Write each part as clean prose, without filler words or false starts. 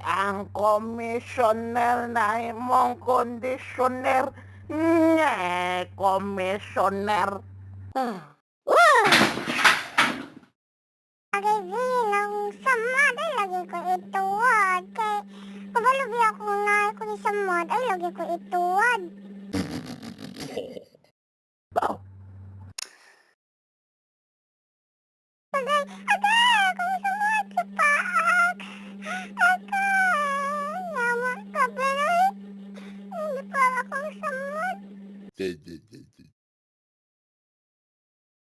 Ang komisyoner na imong kondisyoner. Komisyoner. Agay bilang sama day lagi ko ituwad kay kabalubi ako na ko ni sama day lagi ko ituwad. Agay akong samad sa paak. Agay nama ka pero hindi pa akong samad.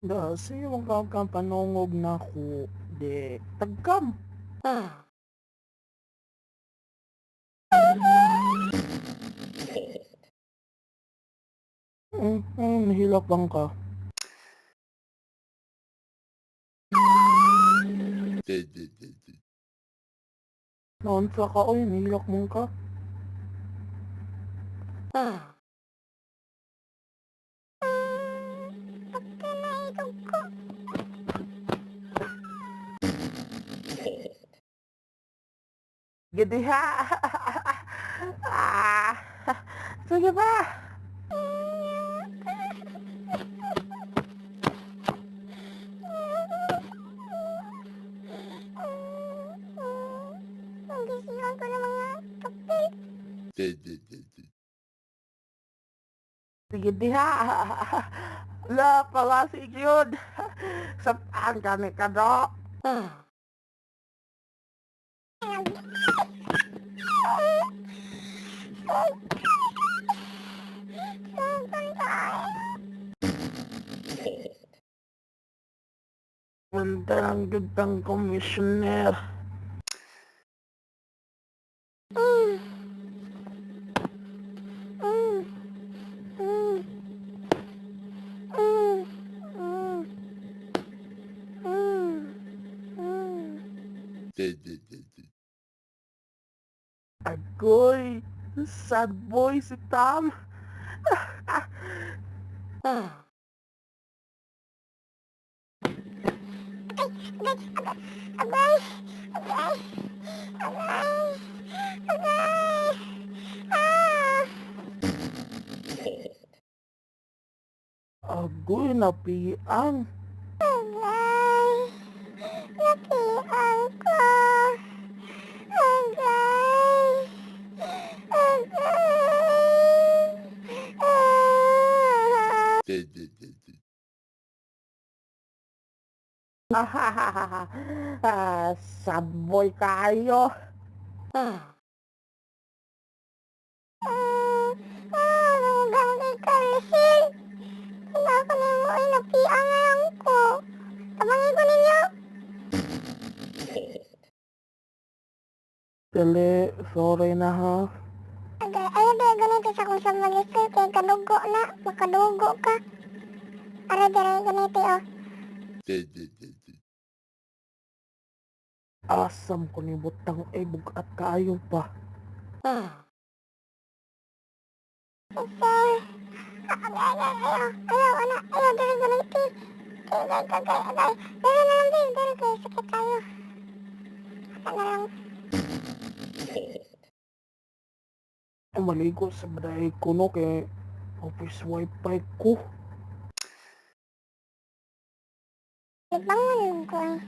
Dasi yung kang panungog na ko. De, tagkam. Nahilak lang ka. Naunsa ka, oy, nahilak mong ka. Pagka naitog ko. Gede ha. Sige ba? Nagisihan ko ng mga kapil. Sige di ha. La, pala si Jud. Sapaan kami ka do. Punta lang Jud kang komisyoner. Agoy, sad boy si Tam. Agay! Agay! Agay! Agay! Ah! Agoy, napiang. Agay! Napian ko! Agay! Agay! Ah! Sad boy kayo. Lugang ikalsin! Wala ko na mo ay napian na lang ko. Tabangin ko ninyo! Dali, sorry na ha. Agay, ayaw ba ganito sa kung sa mag-isir kay kadugo na, makadugo ka. Aray, aray, ganito oh. Asam ko ni butang ay bugat kaayo pa. Sir, agay, ayaw, anak, ayaw, dali, ganito. Agay, agay, agay. Dali na lang din, dali kayo, sakit tayo. Asa na lang. Maligo sa baday ko no kay office wifi ko. Bangon ko eh.